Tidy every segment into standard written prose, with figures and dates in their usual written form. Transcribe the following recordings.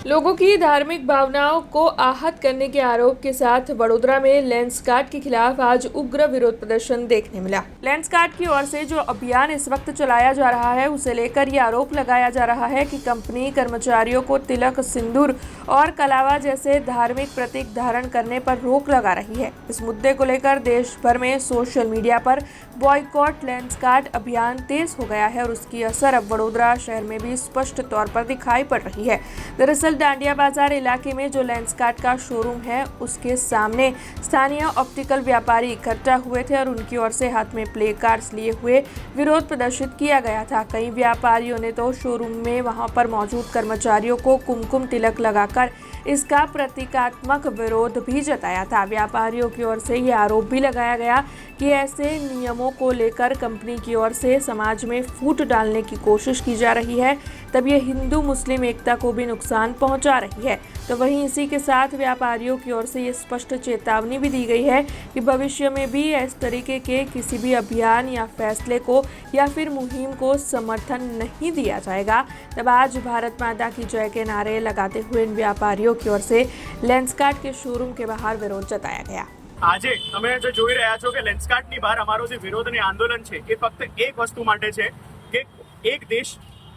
लोगों की धार्मिक भावनाओं को आहत करने के आरोप के साथ वडोदरा में लेंसकार्ट के खिलाफ आज उग्र विरोध प्रदर्शन देखने मिला। लेंसकार्ट की ओर से जो अभियान इस वक्त चलाया जा रहा है उसे लेकर ये आरोप लगाया जा रहा है कि कंपनी कर्मचारियों को तिलक, सिंदूर और कलावा जैसे धार्मिक प्रतीक धारण करने पर रोक लगा रही है। इस मुद्दे को लेकर देश भर में सोशल मीडिया पर बॉयकॉट लेंसकार्ट अभियान तेज हो गया है और उसकी असर अब वडोदरा शहर में भी स्पष्ट तौर पर दिखाई पड़ रही है। दरअसल डांडिया बाजार इलाके में जो लेंसकार्ट का शोरूम है उसके सामने स्थानीय ऑप्टिकल व्यापारी इकट्ठा हुए थे और उनकी ओर से हाथ में प्ले कार्ड्स लिए हुए विरोध प्रदर्शित किया गया था। कई व्यापारियों ने तो शोरूम में वहां पर मौजूद कर्मचारियों को कुमकुम तिलक लगाकर इसका प्रतीकात्मक विरोध भी जताया था। व्यापारियों की ओर से यह आरोप भी लगाया गया कि ऐसे नियमों को लेकर कंपनी की ओर से समाज में फूट डालने की कोशिश की जा रही है, तब ये हिंदू मुस्लिम एकता को भी नुकसान पहुंचा रही है। तो वहीं इसी के साथ व्यापारियों की ओर से ये स्पष्ट चेतावनी भी दी गई है कि भविष्य में भी इस तरीके के किसी भी अभियान या फैसले को या फिर मुहिम को समर्थन नहीं दिया जाएगा। तब आज भारत माता की जय के नारे लगाते हुए इन व्यापारियों की ओर से लेंसकार्ट के शोरूम के बाहर विरोध जताया गया। આજે તમે જે જોઈ રહ્યા છો કે લેન્સકાર્ટની બહાર અમારો જે વિરોધ અને આંદોલન છે એ ફક્ત એક વસ્તુ માટે છે કે એક દેશ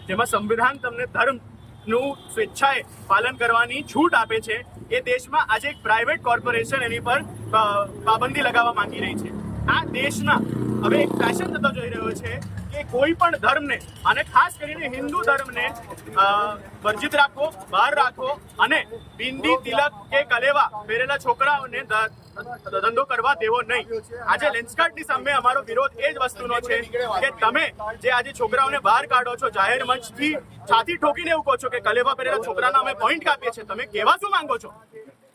જેમાં સંવિધાન તમને ધર્મનું સ્વેચ્છાએ પાલન કરવાની છૂટ આપે છે એ દેશમાં આજે એક પ્રાઇવેટ કોર્પોરેશન એની પર પાબંદી લગાવવા માંગી રહી છે। આ દેશમાં હવે એક ફેશન થતો જઈ રહ્યો છે કે કોઈ પણ ધર્મને અને ખાસ કરીને હિન્દુ ધર્મને વર્જિત રાખો, બહાર રાખો અને બિંદી, તિલક કે કલેવા પહેરેલા છોકરાઓને ધંધો કરવા દેવો નહીં। આજે લેન્સકાર્ટની સામે અમારો વિરોધ એ જ વસ્તુનો છે કે તમે જે આજે છોકરાઓને બહાર કાઢો છો, જાહેર મંચથી છાતી ઠોકીને એવું કહો છો કે કલેવા પહેરેલા છોકરાના અમે પોઈન્ટ કાપીએ છીએ, તમે કહેવા શું માંગો છો?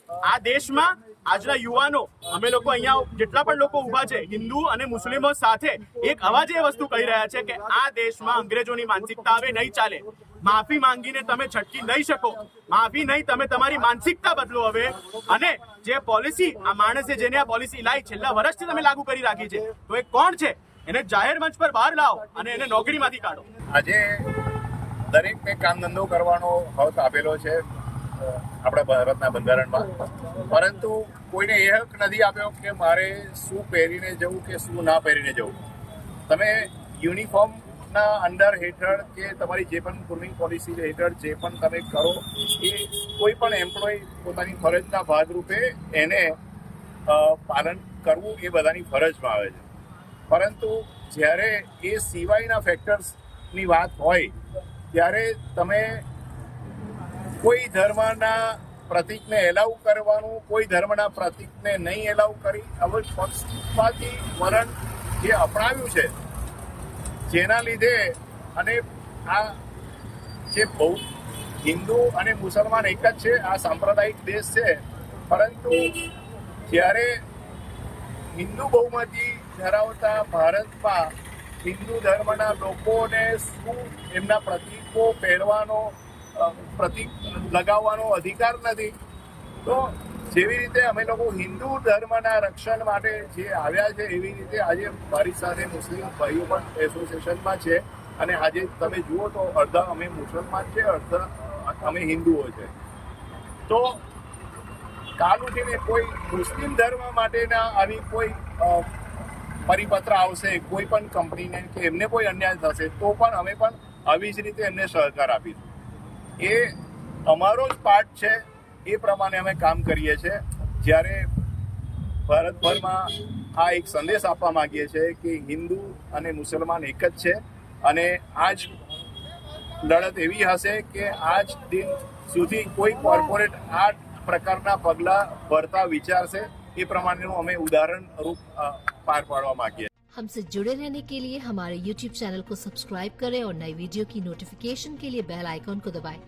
આ દેશમાં આજના યુવાનો અમે લોકો અહીંયા જેટલા પણ લોકો ઊભા છે હિન્દુ અને મુસ્લિમો સાથે એક અવાજે એ વસ્તુ કહી રહ્યા છે કે આ દેશમાં અંગ્રેજોની માનસિકતા હવે નહીં ચાલે। માફી માંગીને તમે છટકી નહીં શકો, માફી નહીં, તમે તમારી માનસિકતા બદલો હવે અને જે પોલિસી આ માણસે જેને આ પોલિસી લાવી છેલ્લા વર્ષથી તમે લાગુ કરી રાખી છે તો એ કોણ છે એને જાહેર મંચ પર બહાર લાવો અને એને નોકરીમાંથી કાઢો। આજે દરેકને કામ ધંધો કરવાનો હક આપેલો છે આપણા ભારતના બંધારણમાં, પરંતુ કોઈને એ હક નથી આપ્યો કે મારે શું પહેરીને જવું કે શું ના પહેરીને જવું। તમે યુનિફોર્મના અંડર હેઠળ કે તમારી જે પણ ગ્રુમિંગ પોલિસી હેઠળ જે પણ તમે કરો એ કોઈ પણ એમ્પ્લોય પોતાની ફરજના ભાગરૂપે એને પાલન કરવું એ બધાની ફરજમાં આવે છે, પરંતુ જ્યારે એ સિવાયના ફેક્ટર્સની વાત હોય ત્યારે તમે કોઈ ધર્મના પ્રતીકને એલાઉ કરવાનું, કોઈ ધર્મના પ્રતીકને નહીં એલાઉ કરી હવે પક્ષપાતી વલણ જે અપનાવ્યું છે જેના લીધે અને આ જે બહુ હિન્દુ અને મુસલમાન એક જ છે, આ સાંપ્રદાયિક દેશ છે, પરંતુ જ્યારે હિન્દુ બહુમતી ધરાવતા ભારતમાં હિન્દુ ધર્મના લોકોને શું એમના પ્રતીકો પહેરવાનો, પ્રતીક લગાવવાનો અધિકાર નથી, તો જેવી રીતે અમે લોકો હિન્દુ ધર્મના રક્ષણ માટે જે આવ્યા છે એવી રીતે આજે મારી સાથે મુસ્લિમ ભાઈઓ પણ એસોસિએશનમાં છે અને આજે તમે જુઓ તો અડધા અમે મુસલમાન છે, અડધા અમે હિન્દુઓ છે। તો કાલ ઉઠીને કોઈ મુસ્લિમ ધર્મ માટેના આવી કોઈ પરિપત્ર આવશે કોઈ પણ કંપનીને કે એમને કોઈ અન્યાય થશે તો પણ અમે પણ આવી જ રીતે એમને સહકાર આપીશું। એ અમારો જ પાર્ટ છે, એ પ્રમાણે અમે કામ કરીએ છીએ। જ્યારે ભારતભરમાં આ એક સંદેશ આપવા માંગીએ છીએ કે હિન્દુ અને મુસલમાન એક જ છે અને આ જ લડત એવી હશે કે આજ દિન સુધી કોઈ કોર્પોરેટ આ પ્રકારના પગલાં ભરતા વિચારશે, એ પ્રમાણેનું અમે ઉદાહરણ રૂપ પાર પાડવા માંગીએ। हमसे जुड़े रहने के लिए हमारे YouTube चैनल को सब्सक्राइब करें और नई वीडियो की नोटिफिकेशन के लिए बेल आइकॉन को दबाएं।